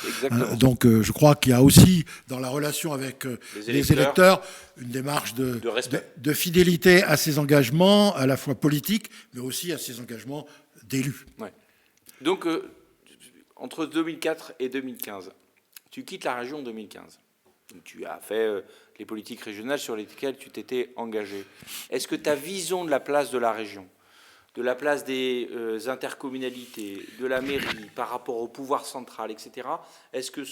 Donc je crois qu'il y a aussi, dans la relation avec les électeurs, une démarche de fidélité à ses engagements, à la fois politiques, mais aussi à ses engagements d'élus. Ouais. Donc, entre 2004 et 2015, tu quittes la région en 2015. Donc, tu as fait les politiques régionales sur lesquelles tu t'étais engagé. Est-ce que ta vision de la place de la région, de la place des intercommunalités, de la mairie par rapport au pouvoir central, etc., est-ce que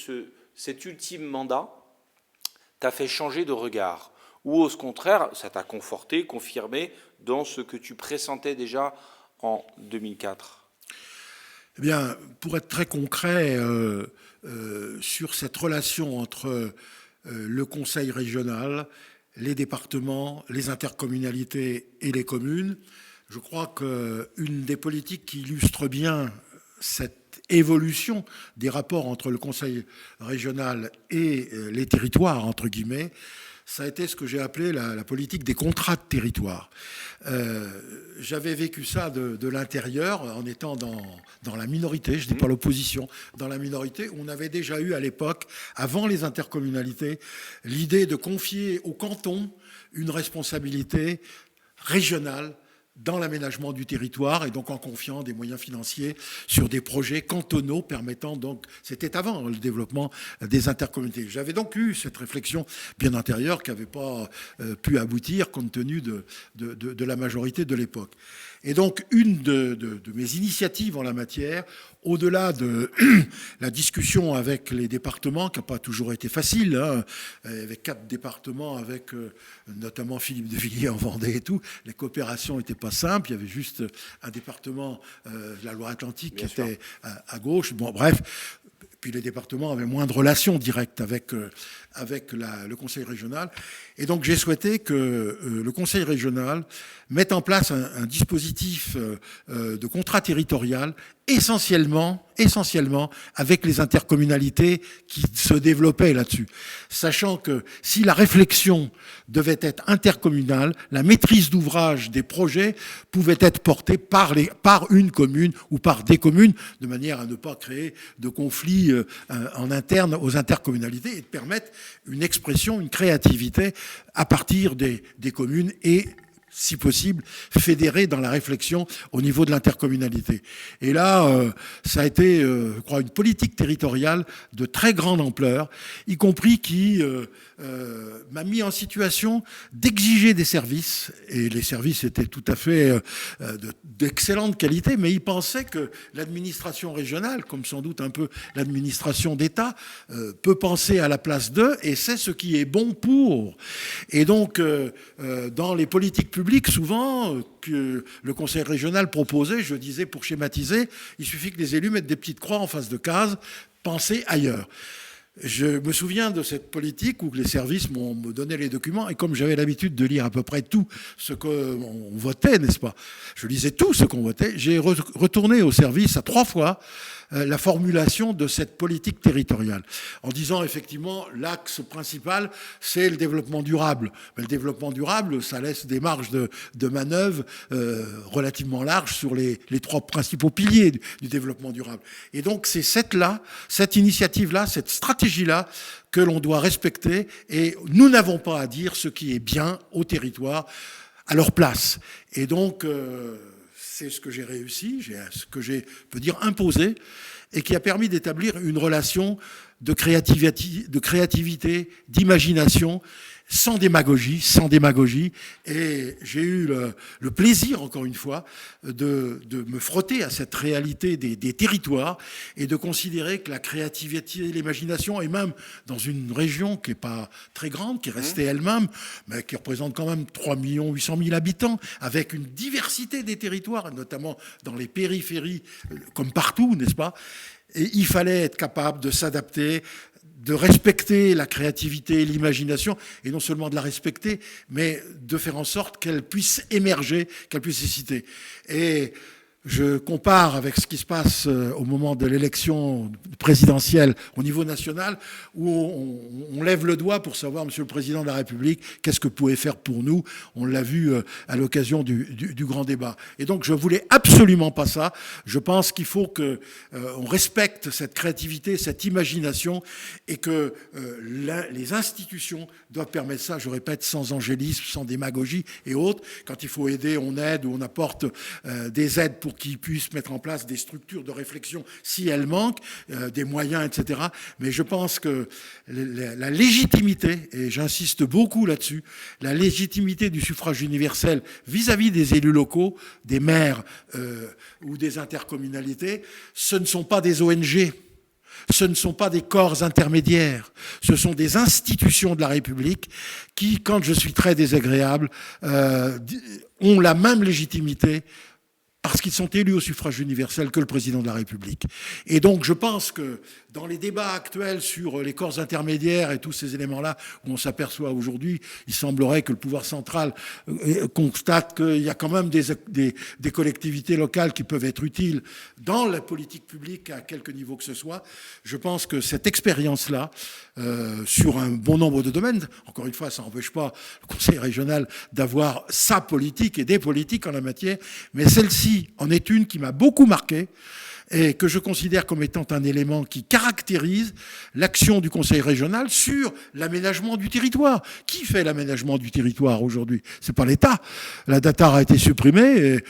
cet ultime mandat t'a fait changer de regard? Ou au contraire, ça t'a conforté, confirmé dans ce que tu pressentais déjà en 2004? Eh bien, pour être très concret sur cette relation entre le conseil régional, les départements, les intercommunalités et les communes, je crois qu'une des politiques qui illustre bien cette évolution des rapports entre le conseil régional et les territoires, entre guillemets, ça a été ce que j'ai appelé la politique des contrats de territoire. J'avais vécu ça de l'intérieur en étant dans la minorité, je ne dis pas l'opposition, dans la minorité, où on avait déjà eu à l'époque, avant les intercommunalités, l'idée de confier au canton une responsabilité régionale dans l'aménagement du territoire et donc en confiant des moyens financiers sur des projets cantonaux permettant donc, c'était avant le développement des intercommunalités. J'avais donc eu cette réflexion bien antérieure qui n'avait pas pu aboutir compte tenu de la majorité de l'époque. Et donc une de mes initiatives en la matière, au-delà de la discussion avec les départements, qui n'a pas toujours été facile, hein, avec 4 départements, avec notamment Philippe de Villiers en Vendée et tout, les coopérations n'étaient pas simples, il y avait juste un département, la Loire-Atlantique, qui était à gauche. Bon, bref, puis les départements avaient moins de relations directes avec le conseil régional. Et donc j'ai souhaité que le conseil régional mette en place un dispositif de contrat territorial essentiellement avec les intercommunalités qui se développaient là-dessus. Sachant que si la réflexion devait être intercommunale, la maîtrise d'ouvrage des projets pouvait être portée par une commune ou par des communes, de manière à ne pas créer de conflits en interne aux intercommunalités et de permettre une expression, une créativité à partir des communes et, si possible, fédérés dans la réflexion au niveau de l'intercommunalité. Et là, ça a été, je crois, une politique territoriale de très grande ampleur, y compris qui m'a mis en situation d'exiger des services, et les services étaient tout à fait d'excellente qualité, mais ils pensaient que l'administration régionale, comme sans doute un peu l'administration d'État, peut penser à la place d'eux, et c'est ce qui est bon pour. Et donc, dans les politiques publiques, souvent, que le conseil régional proposait, je disais pour schématiser, il suffit que les élus mettent des petites croix en face de cases, pensez ailleurs. Je me souviens de cette politique où les services me donnaient les documents, et comme j'avais l'habitude de lire à peu près tout ce qu'on votait, n'est-ce pas? Je lisais tout ce qu'on votait. J'ai retourné au service à 3 fois la formulation de cette politique territoriale, en disant effectivement l'axe principal, c'est le développement durable. Mais le développement durable, ça laisse des marges de manœuvre relativement larges sur les 3 principaux piliers du développement durable. Et donc c'est cette initiative-là, cette stratégie-là que l'on doit respecter, et nous n'avons pas à dire ce qui est bien au territoire à leur place. Et donc c'est ce que j'ai réussi, ce que j'ai, peut dire, imposé, et qui a permis d'établir une relation de créativité, d'imagination, sans démagogie. Et j'ai eu le plaisir, encore une fois, de me frotter à cette réalité des territoires et de considérer que la créativité et l'imagination, et même dans une région qui n'est pas très grande, qui est restée elle-même, mais qui représente quand même 3 800 000 habitants, avec une diversité des territoires, notamment dans les périphéries, comme partout, n'est-ce pas? Et il fallait être capable de s'adapter, de respecter la créativité et l'imagination, et non seulement de la respecter, mais de faire en sorte qu'elle puisse émerger, qu'elle puisse susciter. Et je compare avec ce qui se passe au moment de l'élection présidentielle au niveau national, où on lève le doigt pour savoir, Monsieur le Président de la République, qu'est-ce que vous pouvez faire pour nous? On l'a vu à l'occasion du grand débat. Et donc, je voulais absolument pas ça. Je pense qu'il faut que on respecte cette créativité, cette imagination, et que les institutions doivent permettre ça, je répète, sans angélisme, sans démagogie et autres. Quand il faut aider, on aide, ou on apporte des aides pour qu'ils puissent mettre en place des structures de réflexion si elles manquent, des moyens, etc. Mais je pense que la légitimité, et j'insiste beaucoup là-dessus, la légitimité du suffrage universel vis-à-vis des élus locaux, des maires ou des intercommunalités, ce ne sont pas des ONG. Ce ne sont pas des corps intermédiaires, ce sont des institutions de la République qui, quand je suis très désagréable, ont la même légitimité parce qu'ils sont élus au suffrage universel que le président de la République. Et donc je pense que dans les débats actuels sur les corps intermédiaires et tous ces éléments-là, où on s'aperçoit aujourd'hui, il semblerait que le pouvoir central constate qu'il y a quand même des collectivités locales qui peuvent être utiles dans la politique publique à quelque niveau que ce soit. Je pense que cette expérience-là, sur un bon nombre de domaines, encore une fois, ça n'empêche pas le Conseil régional d'avoir sa politique et des politiques en la matière, mais celle-ci en est une qui m'a beaucoup marqué, et que je considère comme étant un élément qui caractérise l'action du Conseil régional sur l'aménagement du territoire. Qui fait l'aménagement du territoire aujourd'hui? C'est pas l'État. La DATAR a été supprimée, et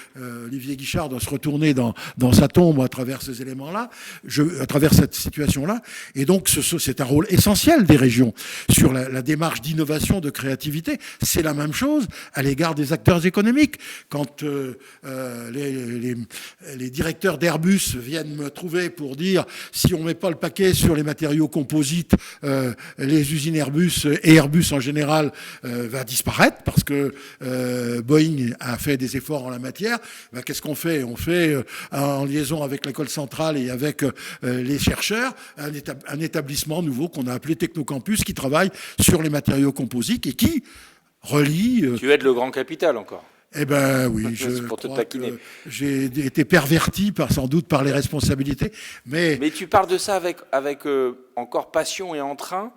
Olivier Guichard doit se retourner dans sa tombe à travers ces éléments-là, à travers cette situation-là. Et donc, c'est un rôle essentiel des régions sur la démarche d'innovation, de créativité. C'est la même chose à l'égard des acteurs économiques. Quand les directeurs d'Airbus viennent me trouver pour dire si on met pas le paquet sur les matériaux composites, les usines Airbus et Airbus en général va disparaître parce que Boeing a fait des efforts en la matière. Ben, qu'est-ce qu'on fait? On fait en liaison avec l'école centrale et avec les chercheurs un établissement nouveau qu'on a appelé Technocampus qui travaille sur les matériaux composites et qui relie... Tu aides le grand capital encore. Eh ben oui, je pour te crois taquiner. que j'ai été perverti sans doute par les responsabilités, mais tu parles de ça avec encore passion et entrain,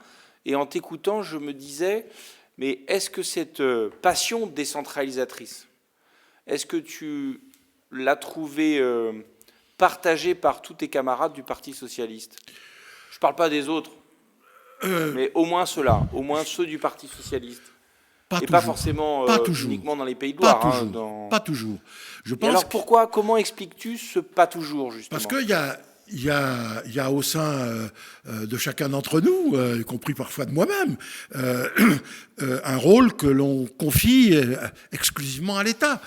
et en t'écoutant, je me disais, mais est-ce que cette passion décentralisatrice, est-ce que tu l'as trouvée partagée par tous tes camarades du Parti socialiste? Je ne parle pas des autres, mais au moins ceux-là, au moins ceux du Parti socialiste. pas et toujours. pas forcément Pas toujours. uniquement dans les Pays de Pas Loire. toujours. Pas toujours. Je Et pense alors pourquoi, comment expliques-tu ce pas toujours, justement? parce qu'il y a au sein de chacun d'entre nous, y compris parfois de moi-même, un rôle que l'on confie exclusivement à l'État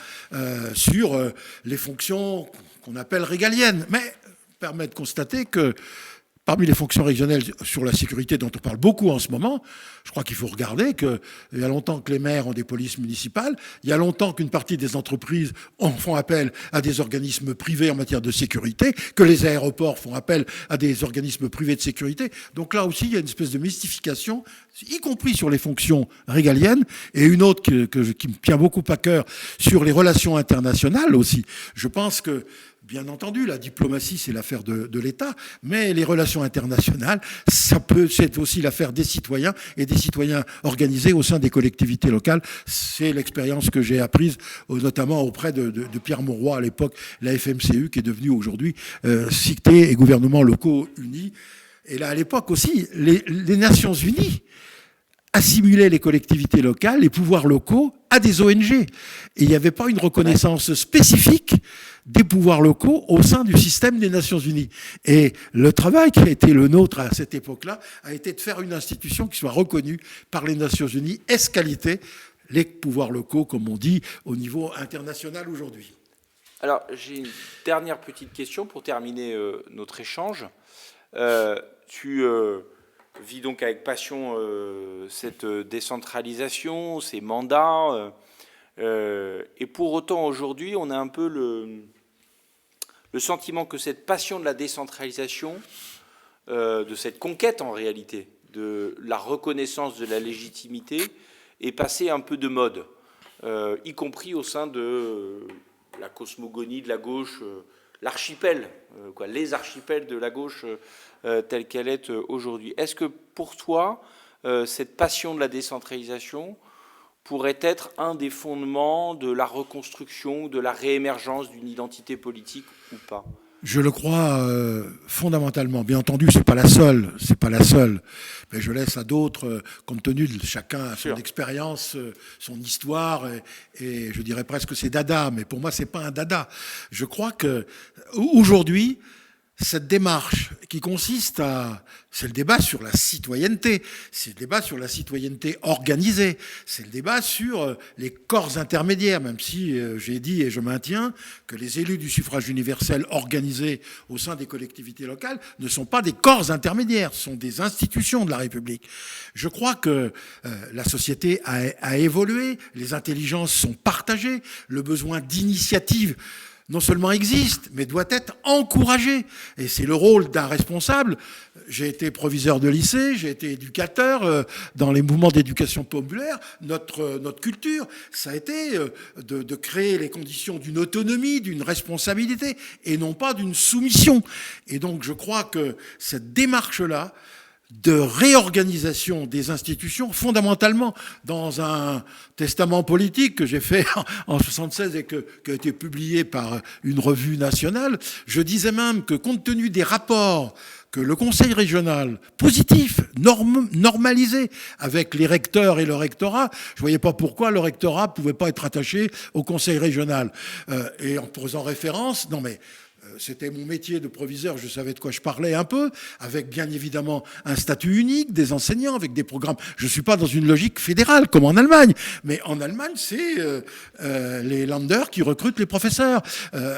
sur les fonctions qu'on appelle régaliennes. Mais permet de constater que parmi les fonctions régionales sur la sécurité dont on parle beaucoup en ce moment, je crois qu'il faut regarder qu'il y a longtemps que les maires ont des polices municipales, il y a longtemps qu'une partie des entreprises font appel à des organismes privés en matière de sécurité, que les aéroports font appel à des organismes privés de sécurité. Donc là aussi, il y a une espèce de mystification, y compris sur les fonctions régaliennes, et une autre qui me tient beaucoup à cœur sur les relations internationales aussi. Je pense que bien entendu, la diplomatie, c'est l'affaire de l'État, mais les relations internationales, c'est aussi l'affaire des citoyens et des citoyens organisés au sein des collectivités locales. C'est l'expérience que j'ai apprise, notamment auprès de Pierre Mauroy, à l'époque, la FMCU, qui est devenue aujourd'hui Cité et gouvernements locaux unis. Et là, à l'époque aussi, les Nations Unies assimilaient les collectivités locales, les pouvoirs locaux, à des ONG. Et il n'y avait pas une reconnaissance spécifique des pouvoirs locaux au sein du système des Nations Unies. Et le travail qui a été le nôtre à cette époque-là a été de faire une institution qui soit reconnue par les Nations Unies, ès-qualité, les pouvoirs locaux, comme on dit, au niveau international aujourd'hui. Alors, j'ai une dernière petite question pour terminer notre échange. Tu vis donc avec passion cette décentralisation, ces mandats, et pour autant aujourd'hui, on a un peu le sentiment que cette passion de la décentralisation, de cette conquête en réalité, de la reconnaissance de la légitimité, est passée un peu de mode, y compris au sein de la cosmogonie de la gauche, l'archipel, les archipels de la gauche telle qu'elle est aujourd'hui. Est-ce que pour toi, cette passion de la décentralisation pourrait être un des fondements de la reconstruction, de la réémergence d'une identité politique ou pas? Je le crois fondamentalement. Bien entendu, c'est pas la seule, mais je laisse à d'autres, compte tenu de chacun son expérience, son histoire, et je dirais presque c'est dada, mais pour moi c'est pas un dada. Je crois que aujourd'hui, cette démarche qui consiste c'est le débat sur la citoyenneté, c'est le débat sur la citoyenneté organisée, c'est le débat sur les corps intermédiaires, même si j'ai dit et je maintiens que les élus du suffrage universel organisés au sein des collectivités locales ne sont pas des corps intermédiaires, ce sont des institutions de la République. Je crois que la société a évolué, les intelligences sont partagées, le besoin d'initiative non seulement existe, mais doit être encouragé. Et c'est le rôle d'un responsable. J'ai été proviseur de lycée, j'ai été éducateur dans les mouvements d'éducation populaire. Notre culture, ça a été de créer les conditions d'une autonomie, d'une responsabilité, et non pas d'une soumission. Et donc je crois que cette démarche-là, de réorganisation des institutions, fondamentalement dans un testament politique que j'ai fait en 76 et qui a été publié par une revue nationale, je disais même que compte tenu des rapports que le Conseil régional, positif, normalisé avec les recteurs et le rectorat, je voyais pas pourquoi le rectorat pouvait pas être attaché au Conseil régional. Et en faisant référence, non mais C'était mon métier de proviseur, je savais de quoi je parlais un peu, avec bien évidemment un statut unique des enseignants, avec des programmes. Je ne suis pas dans une logique fédérale comme en Allemagne, mais en Allemagne, c'est les Länder qui recrutent les professeurs.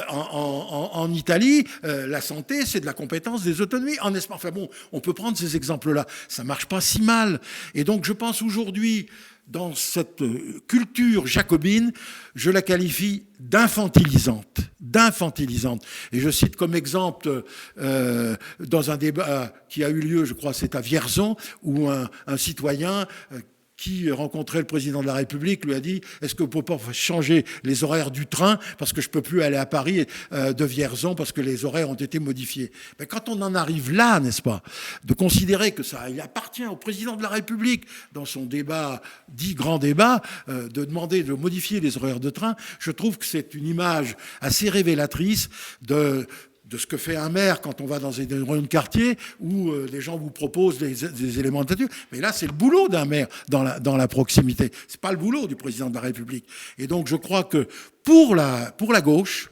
En Italie, la santé, c'est de la compétence des autonomies. En Espagne, enfin bon, on peut prendre ces exemples-là. Ça ne marche pas si mal. Et donc, je pense aujourd'hui, dans cette culture jacobine, je la qualifie d'infantilisante. Et je cite comme exemple, dans un débat qui a eu lieu, je crois, c'est à Vierzon, où un citoyen qui rencontrait le président de la République lui a dit « Est-ce que vous pouvez pas changer les horaires du train parce que je peux plus aller à Paris de Vierzon parce que les horaires ont été modifiés ?» Mais quand on en arrive là, n'est-ce pas, de considérer que ça, il appartient au président de la République, dans son débat, dit grand débat, de demander de modifier les horaires de train, je trouve que c'est une image assez révélatrice de ce que fait un maire quand on va dans des réunions de quartier où les gens vous proposent des éléments de nature. Mais là, c'est le boulot d'un maire dans la proximité. C'est pas le boulot du président de la République. Et donc, je crois que pour la gauche,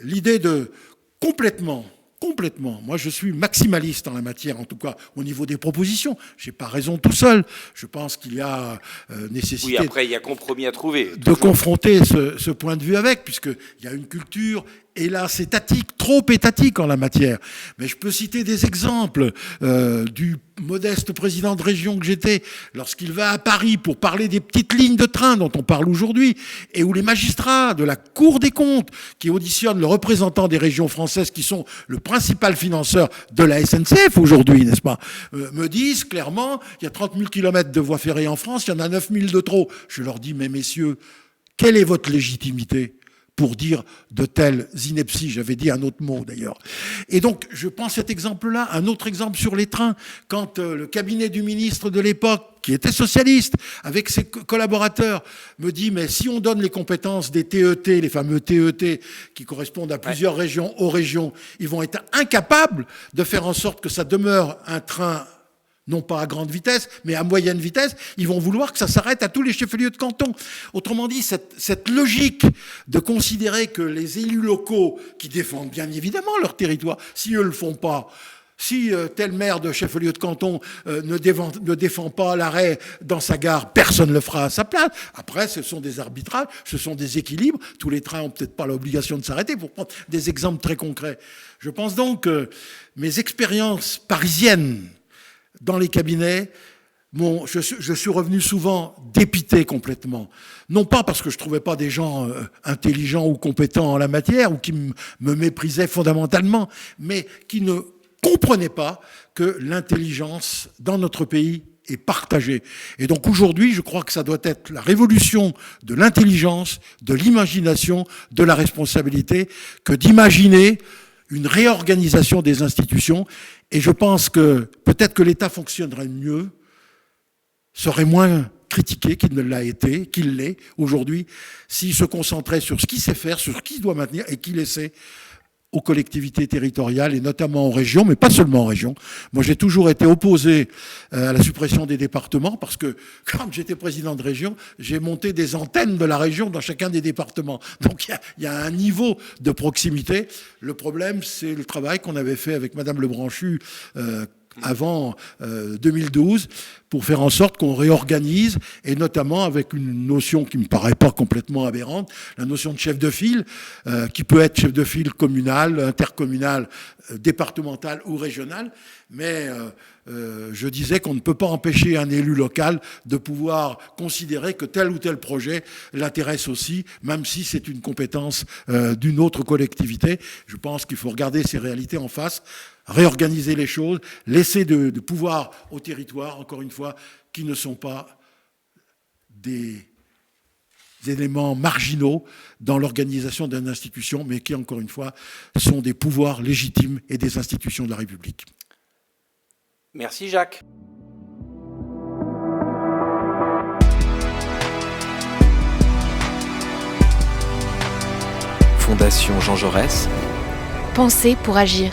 l'idée de complètement, moi je suis maximaliste en la matière, en tout cas au niveau des propositions. J'ai pas raison tout seul. Je pense qu'il y a nécessité. Oui, après il y a compromis à trouver. De confronter ce point de vue avec, puisqu'il y a une culture, hélas, étatique, trop étatique en la matière. Mais je peux citer des exemples du modeste président de région que j'étais, lorsqu'il va à Paris pour parler des petites lignes de train dont on parle aujourd'hui, et où les magistrats de la Cour des comptes, qui auditionnent le représentant des régions françaises, qui sont le principal financeur de la SNCF aujourd'hui, n'est-ce pas, me disent clairement, il y a 30 000 kilomètres de voies ferrées en France, il y en a 9 000 de trop. Je leur dis, mais messieurs, quelle est votre légitimité pour dire de telles inepties? J'avais dit un autre mot d'ailleurs. Et donc, je prends cet exemple-là, un autre exemple sur les trains, quand le cabinet du ministre de l'époque, qui était socialiste, avec ses collaborateurs, me dit, mais si on donne les compétences des TET, les fameux TET, qui correspondent à plusieurs régions, aux régions, ils vont être incapables de faire en sorte que ça demeure un train non pas à grande vitesse, mais à moyenne vitesse, ils vont vouloir que ça s'arrête à tous les chefs-lieux de canton. Autrement dit, cette logique de considérer que les élus locaux, qui défendent bien évidemment leur territoire, si eux ne le font pas, si tel maire de chef-lieu de canton ne défend pas l'arrêt dans sa gare, personne ne le fera à sa place. Après, ce sont des arbitrages, ce sont des équilibres. Tous les trains n'ont peut-être pas l'obligation de s'arrêter, pour prendre des exemples très concrets. Je pense donc que mes expériences parisiennes dans les cabinets, je suis revenu souvent dépité complètement. Non pas parce que je trouvais pas des gens intelligents ou compétents en la matière, ou qui me méprisaient fondamentalement, mais qui ne comprenaient pas que l'intelligence dans notre pays est partagée. Et donc aujourd'hui, je crois que ça doit être la révolution de l'intelligence, de l'imagination, de la responsabilité, que d'imaginer une réorganisation des institutions. Et je pense que peut-être que l'État fonctionnerait mieux, serait moins critiqué qu'il ne l'a été, qu'il l'est aujourd'hui, s'il se concentrait sur ce qu'il sait faire, sur ce qu'il doit maintenir, et qu'il laissait aux collectivités territoriales, et notamment aux régions, mais pas seulement aux régions. Moi, j'ai toujours été opposé à la suppression des départements, parce que quand j'étais président de région, j'ai monté des antennes de la région dans chacun des départements. Donc, il y a un niveau de proximité. Le problème, c'est le travail qu'on avait fait avec Madame Lebranchu avant 2012, pour faire en sorte qu'on réorganise, et notamment avec une notion qui me paraît pas complètement aberrante, la notion de chef de file, qui peut être chef de file communal, intercommunal, départemental ou régional, mais je disais qu'on ne peut pas empêcher un élu local de pouvoir considérer que tel ou tel projet l'intéresse aussi, même si c'est une compétence d'une autre collectivité. Je pense qu'il faut regarder ces réalités en face, réorganiser les choses, laisser de pouvoir au territoire, encore une fois, qui ne sont pas des éléments marginaux dans l'organisation d'une institution, mais qui, encore une fois, sont des pouvoirs légitimes et des institutions de la République. Merci Jacques. Fondation Jean Jaurès. Penser pour agir.